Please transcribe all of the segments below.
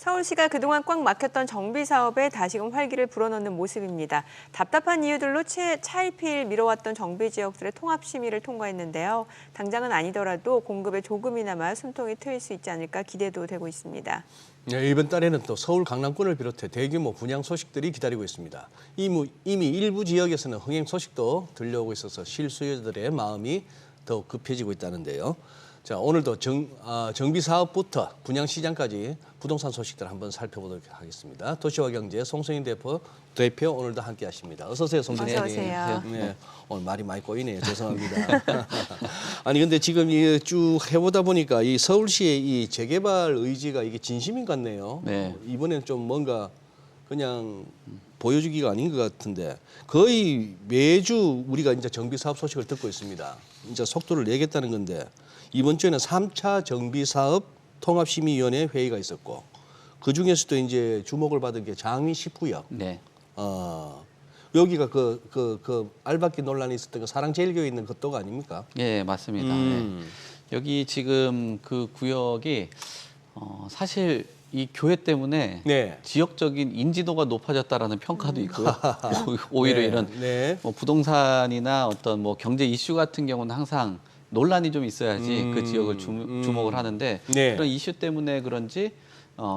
서울시가 그동안 꽉 막혔던 정비 사업에 다시금 활기를 불어넣는 모습입니다. 답답한 이유들로 차일피일 미뤄왔던 정비 지역들의 통합 심의를 통과했는데요. 당장은 아니더라도 공급에 조금이나마 숨통이 트일 수 있지 않을까 기대도 되고 있습니다. 네, 이번 달에는 또 서울 강남권을 비롯해 대규모 분양 소식들이 기다리고 있습니다. 이미 일부 지역에서는 흥행 소식도 들려오고 있어서 실수요자들의 마음이 더욱 급해지고 있다는데요. 자, 오늘도 정비 사업부터 분양 시장까지 부동산 소식들 한번 살펴보도록 하겠습니다. 도시와 경제 송성인 대표 오늘도 함께하십니다. 어서 오세요, 송성인. 어서 오세요. 네, 오늘 말이 많이 꼬이네요. 죄송합니다. 아니 근데 지금 쭉 해보다 보니까 이 서울시의 이 재개발 의지가 이게 진심인 것 같네요. 네. 이번엔 좀 뭔가 그냥 보여주기가 아닌 것 같은데 거의 매주 우리가 이제 정비 사업 소식을 듣고 있습니다. 이제 속도를 내겠다는 건데 이번 주에는 3차 정비 사업 통합심의위원회 회의가 있었고 그 중에서도 이제 주목을 받은 게 장위 19역. 네. 여기가 그 알박기 논란이 있었던 그 사랑제일교에 있는 그쪽 아닙니까? 예, 맞습니다. 네. 여기 지금 그 구역이 사실 이 교회 때문에 네. 지역적인 인지도가 높아졌다라는 평가도 있고요. 오히려 네, 이런 네. 뭐 부동산이나 어떤 뭐 경제 이슈 같은 경우는 항상 논란이 좀 있어야지 그 지역을 주목을 하는데 네. 그런 이슈 때문에 그런지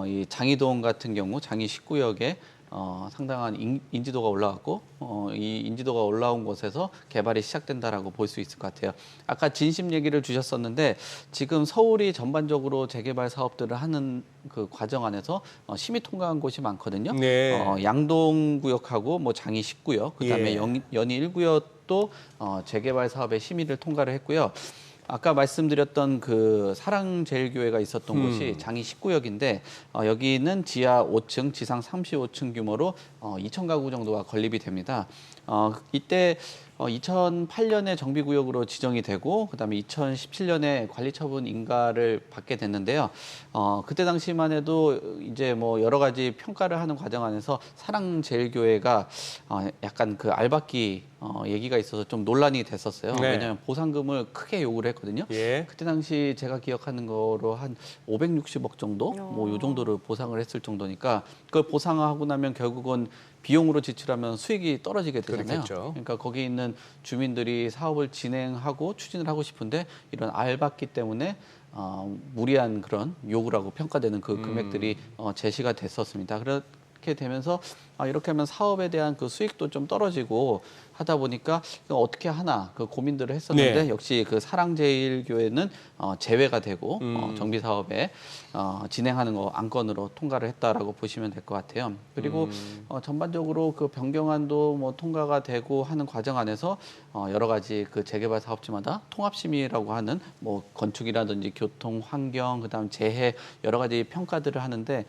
이 장이동 같은 경우 장이 19역에 상당한 인지도가 올라갔고 이 인지도가 올라온 곳에서 개발이 시작된다라고 볼 수 있을 것 같아요. 아까 진심 얘기를 주셨었는데 지금 서울이 전반적으로 재개발 사업들을 하는 그 과정 안에서 심의 통과한 곳이 많거든요. 네. 양동구역하고 뭐 장이 19역, 그다음에 예. 연희 1구역도 재개발 사업의 심의를 통과를 했고요. 아까 말씀드렸던 그 사랑제일교회가 있었던 곳이 장이 19역인데 여기는 지하 5층, 지상 35층 규모로 2,000가구 정도가 건립이 됩니다. 이때 2008년에 정비구역으로 지정이 되고 그다음에 2017년에 관리처분 인가를 받게 됐는데요. 그때 당시만 해도 이제 뭐 여러 가지 평가를 하는 과정 안에서 사랑제일교회가 약간 그 알박기 얘기가 있어서 좀 논란이 됐었어요. 네. 왜냐하면 보상금을 크게 요구를 했거든요. 예. 그때 당시 제가 기억하는 거로 한 560억 정도, 뭐 요 정도를 보상을 했을 정도니까 그걸 보상하고 나면 결국은 비용으로 지출하면 수익이 떨어지게 되잖아요. 그렇겠죠. 그러니까 거기 있는 주민들이 사업을 진행하고 추진을 하고 싶은데 이런 알박기 때문에 무리한 그런 요구라고 평가되는 그 금액들이 제시가 됐었습니다. 그렇게 되면서 이렇게 하면 사업에 대한 그 수익도 좀 떨어지고 하다 보니까 어떻게 하나 그 고민들을 했었는데 네. 역시 그 사랑제일교회는 제외가 되고 정비 사업에 진행하는 거 안건으로 통과를 했다라고 보시면 될 것 같아요. 그리고 전반적으로 그 변경안도 뭐 통과가 되고 하는 과정 안에서 여러 가지 그 재개발 사업지마다 통합심의라고 하는 뭐 건축이라든지 교통, 환경, 그다음 재해 여러 가지 평가들을 하는데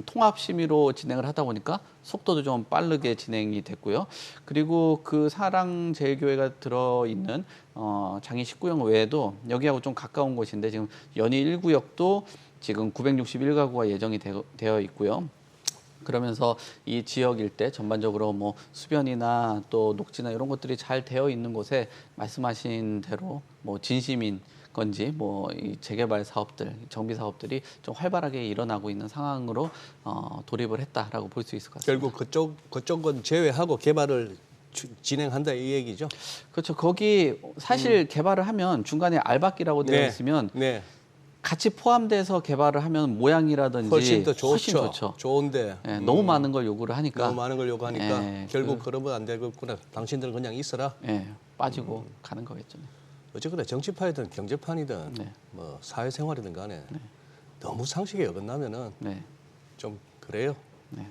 통합 심의로 진행을 하다 보니까 속도도 좀 빠르게 진행이 됐고요. 그리고 그 사랑제일교회가 들어있는 장이 19역 외에도 여기하고 좀 가까운 곳인데 지금 연희 1구역도 지금 961가구가 예정이 되어 있고요. 그러면서 이 지역 일대 전반적으로 뭐 수변이나 또 녹지나 이런 것들이 잘 되어 있는 곳에 말씀하신 대로 뭐 진심인 건지 뭐 이 재개발 사업들, 정비 사업들이 좀 활발하게 일어나고 있는 상황으로 돌입을 했다라고 볼 수 있을 것 같습니다. 결국 그쪽은 제외하고 개발을 진행한다 이 얘기죠. 그렇죠. 거기 사실 개발을 하면 중간에 알박기라고 되어 네. 있으면 네. 같이 포함돼서 개발을 하면 모양이라든지 훨씬 더 좋죠. 훨씬 좋죠. 좋은데 예, 너무 많은 걸 요구를 하니까 너무 많은 걸 요구하니까 예, 결국 그러면 안 되겠구나. 당신들은 그냥 있어라. 예, 빠지고 가는 거겠죠. 어쨌거나 정치판이든 경제판이든 네. 뭐 사회생활이든 간에 너무 상식에 어긋나면은 네. 좀 그래요. 네.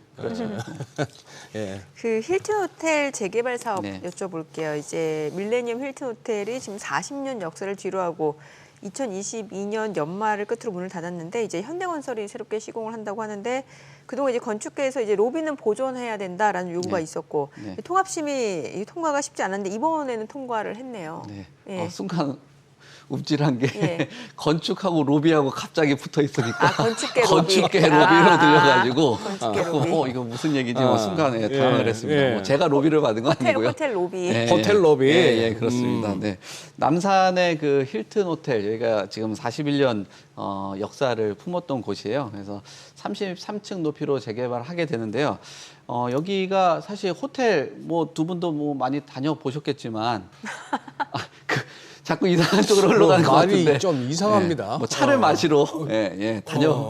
예. 그 힐튼 호텔 재개발 사업 네. 여쭤볼게요. 이제 밀레니엄 힐튼 호텔이 지금 40년 역사를 뒤로하고 2022년 연말을 끝으로 문을 닫았는데 이제 현대건설이 새롭게 시공을 한다고 하는데 그동안 이제 건축계에서 이제 로비는 보존해야 된다라는 요구가 네. 있었고 네. 통합심의 통과가 쉽지 않았는데 이번에는 통과를 했네요. 네. 예. 순간 움찔한 게 예. 건축하고 로비하고 갑자기 붙어 있으니까 건축계 로비. 건축계 로비로 들려가지고 건축계 로비. 이거 무슨 얘기지 뭐 순간에 예, 당황을 했습니다. 예. 뭐 제가 로비를 받은 건 아니고요. 호텔 로비. 예, 호텔 로비. 예, 그렇습니다. 네. 남산의 그 힐튼 호텔 여기가 지금 41년 역사를 품었던 곳이에요. 그래서 33층 높이로 재개발하게 되는데요. 여기가 사실 호텔 뭐 두 분도 뭐 많이 다녀보셨겠지만 자꾸 이상한 쪽으로 흘러가는 것 말이 같은데 좀 이상합니다. 뭐 차를 마시러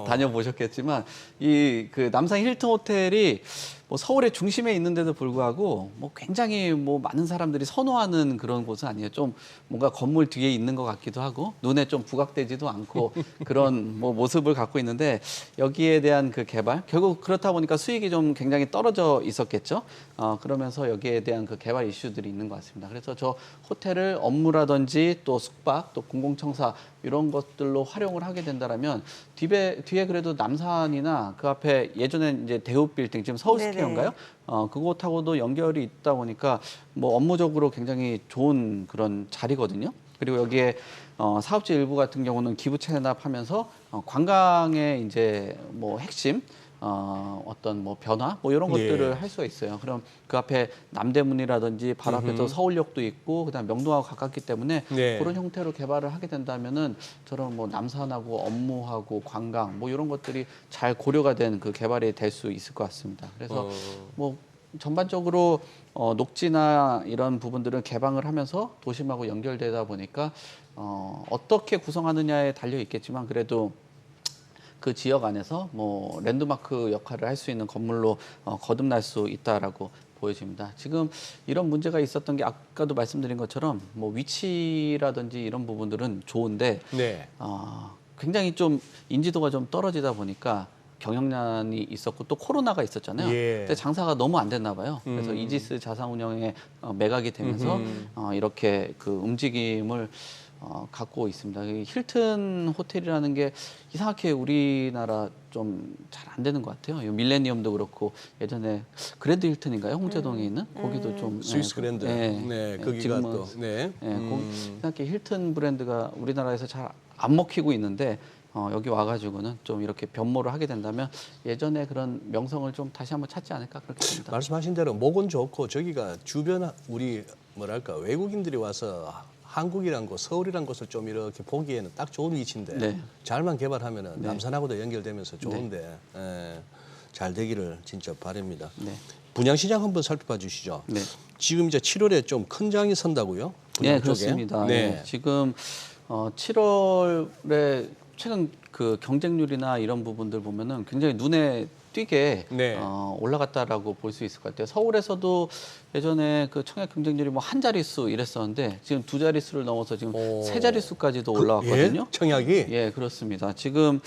다녀보셨겠지만 이 그 남산 힐튼 호텔이 뭐 서울의 중심에 있는데도 불구하고 뭐 굉장히 뭐 많은 사람들이 선호하는 그런 곳은 아니에요. 좀 뭔가 건물 뒤에 있는 것 같기도 하고 눈에 좀 부각되지도 않고 그런 뭐 모습을 갖고 있는데 여기에 대한 그 개발 결국 그렇다 보니까 수익이 좀 굉장히 떨어져 있었겠죠. 그러면서 여기에 대한 그 개발 이슈들이 있는 것 같습니다. 그래서 저 호텔을 업무라든지 또 숙박 또 공공청사 이런 것들로 활용을 하게 된다라면 뒤에 그래도 남산이나 그 앞에 예전에 이제 대우빌딩 지금 서울스퀘어인가요? 그곳하고도 연결이 있다 보니까 뭐 업무적으로 굉장히 좋은 그런 자리거든요. 그리고 여기에 사업지 일부 같은 경우는 기부 체납하면서 관광의 이제 뭐 핵심 어떤 뭐 변화 뭐 이런 것들을 예. 할 수가 있어요. 그럼 그 앞에 남대문이라든지 바로 앞에 또 서울역도 있고 그다음 명동하고 가깝기 때문에 네. 그런 형태로 개발을 하게 된다면은 저런 뭐 남산하고 업무하고 관광 뭐 이런 것들이 잘 고려가 된 그 개발이 될 수 있을 것 같습니다. 그래서 뭐 전반적으로 녹지나 이런 부분들은 개방을 하면서 도심하고 연결되다 보니까 어떻게 구성하느냐에 달려 있겠지만 그래도 그 지역 안에서 뭐 랜드마크 역할을 할 수 있는 건물로 거듭날 수 있다라고 보여집니다. 지금 이런 문제가 있었던 게 아까도 말씀드린 것처럼 뭐 위치라든지 이런 부분들은 좋은데 네. 굉장히 좀 인지도가 좀 떨어지다 보니까 경영난이 있었고 또 코로나가 있었잖아요. 예. 근데 장사가 너무 안 됐나 봐요. 그래서 이지스 자산운용에 매각이 되면서 이렇게 그 움직임을 갖고 있습니다. 이 힐튼 호텔이라는 게 이상하게 우리나라 좀 잘 안 되는 것 같아요. 이 밀레니엄도 그렇고 예전에 그랜드 힐튼인가요? 홍제동에 있는 거기도 좀 스위스 그랜드. 네, 거기가 지금은 또 네. 이상하게 힐튼 브랜드가 우리나라에서 잘 안 먹히고 있는데 여기 와가지고는 좀 이렇게 변모를 하게 된다면 예전에 그런 명성을 좀 다시 한번 찾지 않을까 그렇게 봅니다. 말씀하신 대로 목은 좋고 저기가 주변 우리 뭐랄까 외국인들이 와서 한국이란 곳, 서울이란 곳을 좀 이렇게 보기에는 딱 좋은 위치인데 네. 잘만 개발하면은 남산하고도 연결되면서 좋은데 잘 되기를 진짜 바랍니다. 네. 분양시장 한번 살펴봐 주시죠. 네. 지금 이제 7월에 좀 큰 장이 선다고요? 분양 네, 쪽에? 그렇습니다. 네. 네. 지금 7월에 최근 그 경쟁률이나 이런 부분들 보면은 굉장히 눈에 띄게 네. 올라갔다라고 볼 수 있을 것 같아요. 서울에서도 예전에 그 청약 경쟁률이 뭐 한 자릿수 이랬었는데 지금 두 자릿수를 넘어서 지금 세 자릿수까지도 올라왔거든요. 예? 청약이? 예, 그렇습니다. 지금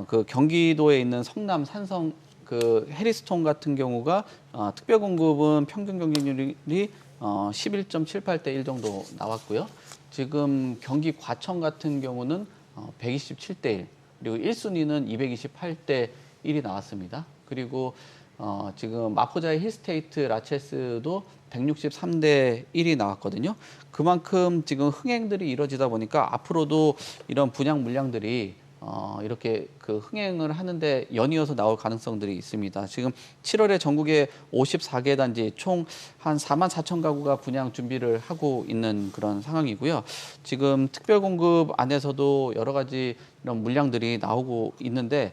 그 경기도에 있는 성남 산성 그 해리스톤 같은 경우가 특별 공급은 평균 경쟁률이 11.78대 1 정도 나왔고요. 지금 경기 과천 같은 경우는 127대 1, 그리고 1순위는 228대 1이 나왔습니다. 그리고 지금 마포자의 힐스테이트 라체스도 163대 1이 나왔거든요. 그만큼 지금 흥행들이 이루어지다 보니까 앞으로도 이런 분양 물량들이 이렇게 그 흥행을 하는데 연이어서 나올 가능성들이 있습니다. 지금 7월에 전국에 54개 단지 총 한 4만 4천 가구가 분양 준비를 하고 있는 그런 상황이고요. 지금 특별 공급 안에서도 여러 가지 이런 물량들이 나오고 있는데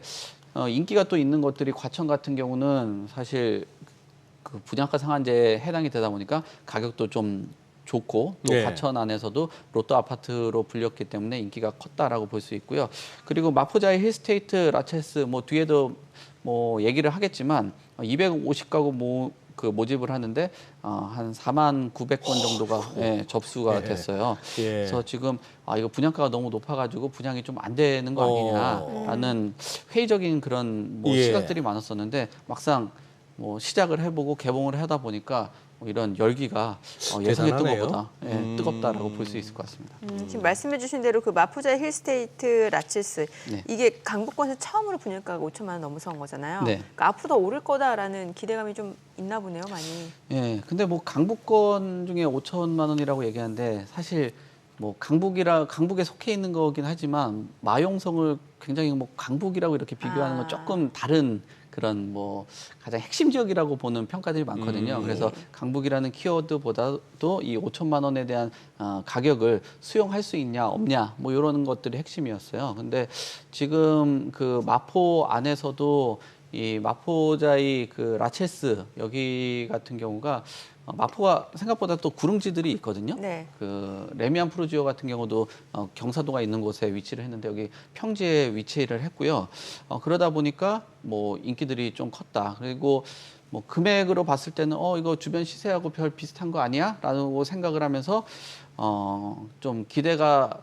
인기가 또 있는 것들이 과천 같은 경우는 사실 그 분양가 상한제에 해당이 되다 보니까 가격도 좀 좋고 또 네. 과천 안에서도 로또 아파트로 불렸기 때문에 인기가 컸다라고 볼 수 있고요. 그리고 마포자의 힐스테이트 라체스 뭐 뒤에도 뭐 얘기를 하겠지만 250가구 모집을 하는데 한 4만 900건 정도가 접수가 됐어요. 예. 그래서 지금 이거 분양가가 너무 높아가지고 분양이 좀 안 되는 거 아니냐라는 회의적인 그런 뭐 예. 시각들이 많았었는데 막상 뭐 시작을 해보고 개봉을 하다 보니까 이런 열기가 예상했던 대단하네요. 것보다 뜨겁다라고 볼 수 있을 것 같습니다. 지금 말씀해주신 대로 그 마포자 힐스테이트 라치스 네. 이게 강북권에서 처음으로 분양가가 5천만 원 넘어선 거잖아요. 네. 그러니까 앞으로 더 오를 거다라는 기대감이 좀 있나 보네요, 많이. 예, 근데 뭐 강북권 중에 5천만 원이라고 얘기하는데 사실 뭐 강북에 속해 있는 거긴 하지만 마용성을 굉장히 뭐 강북이라고 이렇게 비교하는 건 조금 다른 그런 뭐 가장 핵심 지역이라고 보는 평가들이 많거든요. 그래서 강북이라는 키워드보다도 이 5천만 원에 대한 가격을 수용할 수 있냐 없냐 뭐 이런 것들이 핵심이었어요. 근데 지금 그 마포 안에서도 이 마포자이 그 라체스 여기 같은 경우가 마포가 생각보다 또 구릉지들이 있거든요. 네. 그 레미안 프루지오 같은 경우도 경사도가 있는 곳에 위치를 했는데 여기 평지에 위치를 했고요. 그러다 보니까 뭐 인기들이 좀 컸다. 그리고 뭐 금액으로 봤을 때는 이거 주변 시세하고 별 비슷한 거 아니야? 라고 생각을 하면서 좀 기대가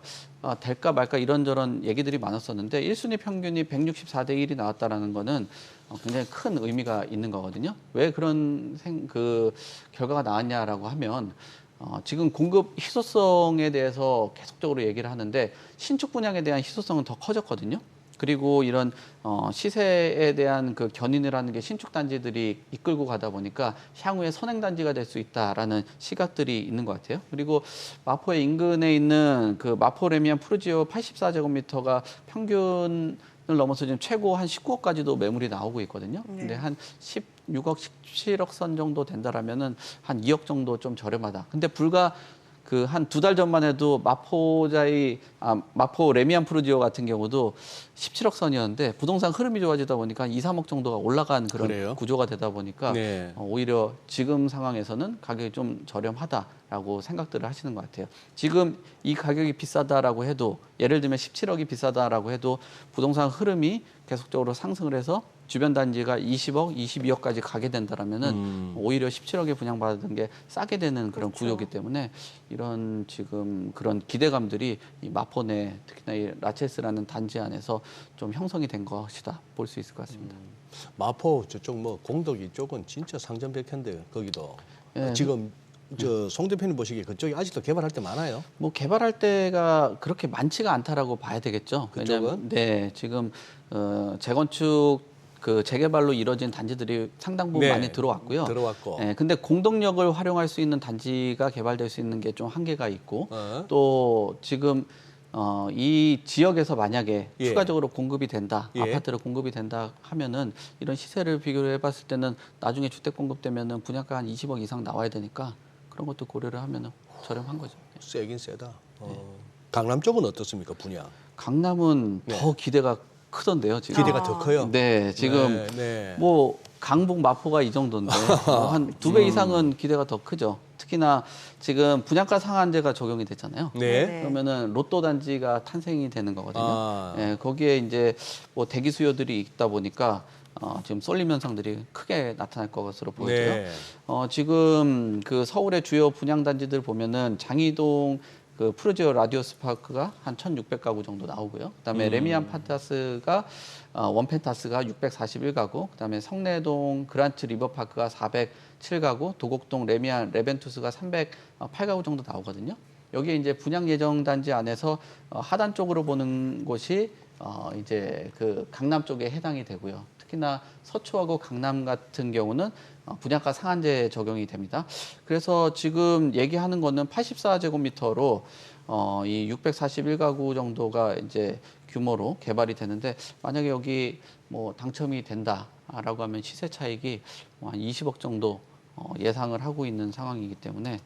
될까 말까 이런저런 얘기들이 많았었는데 1순위 평균이 164대 1이 나왔다라는 거는 굉장히 큰 의미가 있는 거거든요. 왜 그런 그 결과가 나왔냐라고 하면 지금 공급 희소성에 대해서 계속적으로 얘기를 하는데 신축 분양에 대한 희소성은 더 커졌거든요. 그리고 이런 시세에 대한 그 견인을 하는 게 신축 단지들이 이끌고 가다 보니까 향후에 선행 단지가 될 수 있다라는 시각들이 있는 것 같아요. 그리고 마포의 인근에 있는 그 마포 레미안 푸르지오 84제곱미터가 평균을 넘어서 지금 최고 한 19억까지도 매물이 나오고 있거든요. 근데 한 16억, 17억 선 정도 된다라면은 한 2억 정도 좀 저렴하다. 근데 불과 그 한 2달 전만 해도 마포 레미안 푸르지오 같은 경우도 17억 선이었는데 부동산 흐름이 좋아지다 보니까 2, 3억 정도가 올라간 그런 그래요? 구조가 되다 보니까 네. 오히려 지금 상황에서는 가격이 좀 저렴하다라고 생각들을 하시는 것 같아요. 지금 이 가격이 비싸다라고 해도 예를 들면 17억이 비싸다라고 해도 부동산 흐름이 계속적으로 상승을 해서 주변 단지가 20억, 22억까지 가게 된다라면은 오히려 17억에 분양받은 게 싸게 되는 그런 그렇죠. 구조이기 때문에 이런 지금 그런 기대감들이 이 마포 내 특히나 이 라체스라는 단지 안에서 좀 형성이 된 것이다 볼 수 있을 것 같습니다. 마포 저쪽 뭐 공덕이 쪽은 진짜 상점백현데 거기도 예. 지금 저 송 대표님 보시기에 그쪽이 아직도 개발할 때 많아요? 뭐 개발할 때가 그렇게 많지가 않다라고 봐야 되겠죠. 그쪽은? 왜냐하면 네 지금 재건축 그 재개발로 이뤄진 단지들이 상당 부분 네, 많이 들어왔고요. 들어왔고. 네, 근데 공동력을 활용할 수 있는 단지가 개발될 수 있는 게 좀 한계가 있고 또 지금 이 지역에서 만약에 예. 추가적으로 공급이 된다, 예. 아파트로 공급이 된다 하면은 이런 시세를 비교를 해봤을 때는 나중에 주택 공급되면은 분양가 한 20억 이상 나와야 되니까 그런 것도 고려를 하면은 저렴한 거죠. 세긴 세다. 강남 쪽은 어떻습니까 분양? 강남은 네. 더 기대가 크던데요, 지금. 기대가 더 커요? 네, 지금 네. 뭐 강북 마포가 이 정도인데 한 2배 이상은 기대가 더 크죠. 특히나 지금 분양가 상한제가 적용이 됐잖아요. 네. 네. 그러면은 로또 단지가 탄생이 되는 거거든요. 아. 예, 거기에 이제 뭐 대기 수요들이 있다 보니까 지금 쏠림 현상들이 크게 나타날 것으로 보여져요. 네. 지금 그 서울의 주요 분양 단지들 보면은 장이동 그 푸르지오 라디오스 파크가 한 1,600가구 정도 나오고요. 그다음에 레미안 판타스가 원펜타스가 641가구, 그다음에 성내동 그란트 리버파크가 407가구, 도곡동 레미안 레벤투스가 308가구 정도 나오거든요. 여기에 이제 분양 예정 단지 안에서 하단 쪽으로 보는 곳이 이제 그 강남 쪽에 해당이 되고요. 특히나 서초하고 강남 같은 경우는 분양가 상한제 적용이 됩니다. 그래서 지금 얘기하는 거는 84제곱미터로 이 641가구 정도가 이제 규모로 개발이 되는데 만약에 여기 뭐 당첨이 된다라고 하면 시세 차익이 한 20억 정도 예상을 하고 있는 상황이기 때문에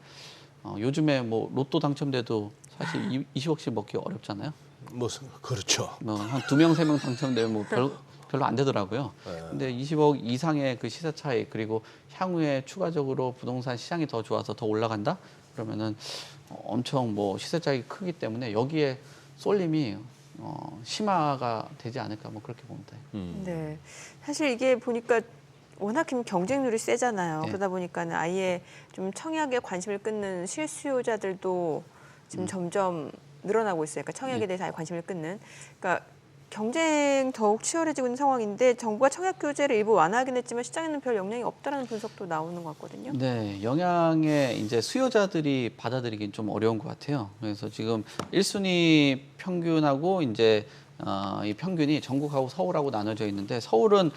요즘에 뭐 로또 당첨돼도 사실 20억씩 먹기 어렵잖아요. 뭐 그렇죠. 뭐 한 2명, 3명 당첨되면 뭐 별로 안 되더라고요. 근데 20억 이상의 그 시세 차익 그리고 향후에 추가적으로 부동산 시장이 더 좋아서 더 올라간다? 그러면은 엄청 뭐 시세 차익이 크기 때문에 여기에 쏠림이 심화가 되지 않을까 뭐 그렇게 봅니다. 네. 사실 이게 보니까 워낙 경쟁률이 세잖아요. 네. 그러다 보니까는 아예 좀 청약에 관심을 끊는 실수요자들도 지금 점점 늘어나고 있어요. 그러니까 청약에 대해서 아예 관심을 끊는. 그러니까 경쟁 더욱 치열해지고 있는 상황인데 정부가 청약 규제를 일부 완화하긴 했지만 시장에는 별 영향이 없다는 분석도 나오는 것 같거든요. 네, 영향에 이제 수요자들이 받아들이긴 좀 어려운 것 같아요. 그래서 지금 1순위 평균하고 이제 이 평균이 전국하고 서울하고 나눠져 있는데 서울은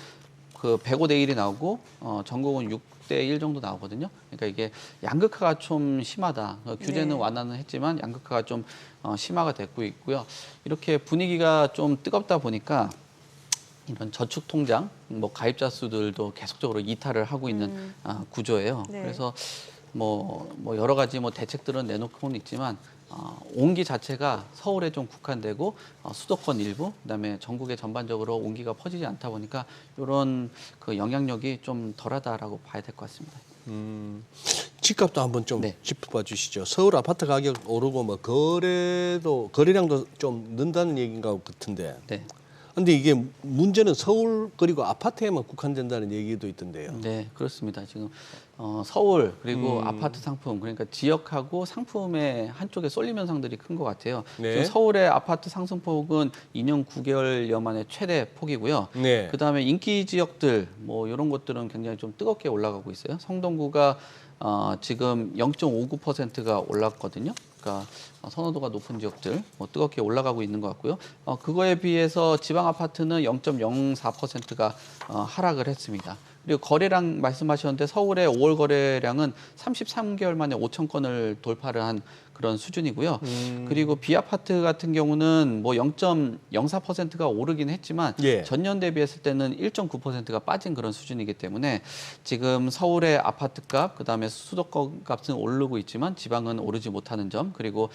그 105대 1이 나오고 전국은 6대 1 정도 나오거든요. 그러니까 이게 양극화가 좀 심하다. 규제는 네. 완화는 했지만 양극화가 좀 심화가 되고 있고요. 이렇게 분위기가 좀 뜨겁다 보니까 이런 저축 통장, 뭐 가입자 수들도 계속적으로 이탈을 하고 있는 구조예요. 네. 그래서 뭐 여러 가지 뭐 대책들은 내놓고는 있지만 온기 자체가 서울에 좀 국한되고 수도권 일부, 그다음에 전국에 전반적으로 온기가 퍼지지 않다 보니까 이런 그 영향력이 좀 덜하다라고 봐야 될 것 같습니다. 집값도 한번 좀 네. 짚어봐 주시죠. 서울 아파트 가격 오르고 뭐 거래량도 좀 는다는 얘기인 것 같은데. 네. 근데 이게 문제는 서울 그리고 아파트에만 국한된다는 얘기도 있던데요. 네, 그렇습니다. 지금 서울 그리고 아파트 상품, 그러니까 지역하고 상품의 한쪽에 쏠림 현상들이 큰 것 같아요. 네. 지금 서울의 아파트 상승폭은 2년 9개월여 만에 최대 폭이고요. 네. 그다음에 인기 지역들 뭐 이런 것들은 굉장히 좀 뜨겁게 올라가고 있어요. 성동구가 지금 0.59%가 올랐거든요. 그러니까 선호도가 높은 지역들 뭐 뜨겁게 올라가고 있는 것 같고요. 그거에 비해서 지방 아파트는 0.04%가 하락을 했습니다. 그리고 거래량 말씀하셨는데 서울의 5월 거래량은 33개월 만에 5천 건을 돌파를 한 그런 수준이고요. 그리고 비아파트 같은 경우는 뭐 0.04%가 오르긴 했지만 예. 전년 대비했을 때는 1.9%가 빠진 그런 수준이기 때문에 지금 서울의 아파트값, 그다음에 수도권 값은 오르고 있지만 지방은 오르지 못하는 점, 그리고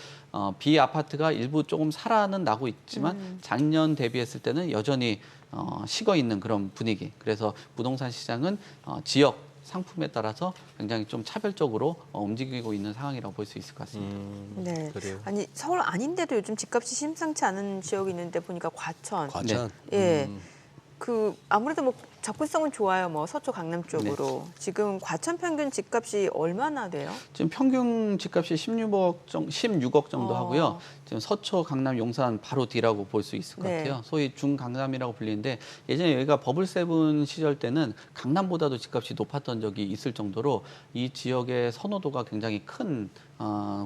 비아파트가 일부 조금 살아는 나고 있지만 작년 대비했을 때는 여전히 식어 있는 그런 분위기. 그래서 부동산 시장은 지역 상품에 따라서 굉장히 좀 차별적으로 움직이고 있는 상황이라고 볼 수 있을 것 같습니다. 네. 그래요. 아니 서울 아닌데도 요즘 집값이 심상치 않은 지역이 있는데 보니까 과천. 과천. 예. 그 아무래도 뭐 접근성은 좋아요. 뭐 서초 강남 쪽으로. 지금 과천 평균 집값이 얼마나 돼요? 지금 평균 집값이 16억 정도 어. 하고요. 지금 서초, 강남, 용산 바로 뒤라고 볼 수 있을 것 네. 같아요. 소위 중강남이라고 불리는데 예전에 여기가 버블세븐 시절 때는 강남보다도 집값이 높았던 적이 있을 정도로 이 지역의 선호도가 굉장히 큰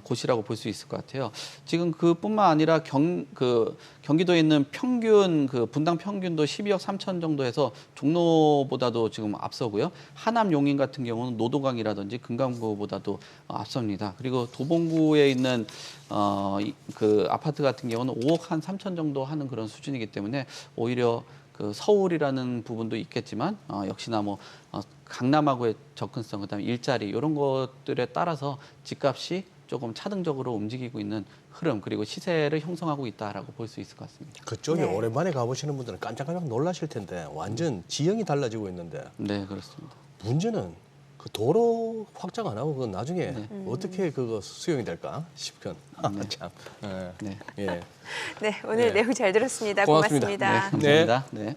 곳이라고 볼 수 있을 것 같아요. 지금 그뿐만 아니라 경기도에 있는 평균 그 분당 평균도 12억 3천 정도에서 종로보다도 지금 앞서고요. 하남 용인 같은 경우는 노도강이라든지 금강구보다도 앞섭니다. 그리고 도봉구에 있는 그 아파트 같은 경우는 5억 한 3천 정도 하는 그런 수준이기 때문에 오히려 그 서울이라는 부분도 있겠지만 역시나 뭐 강남하고의 접근성, 그다음에 일자리 이런 것들에 따라서 집값이 조금 차등적으로 움직이고 있는 흐름, 그리고 시세를 형성하고 있다라고 볼 수 있을 것 같습니다. 그쪽에 네. 오랜만에 가보시는 분들은 깜짝깜짝 놀라실 텐데 완전 지형이 달라지고 있는데 네, 그렇습니다. 문제는 그 도로 확장 안 하고 그 나중에 어떻게 그거 수용이 될까 싶건 참. 예. 네. 예. 네, 오늘 네. 내용 잘 들었습니다. 고맙습니다. 고맙습니다. 네, 감사합니다. 네.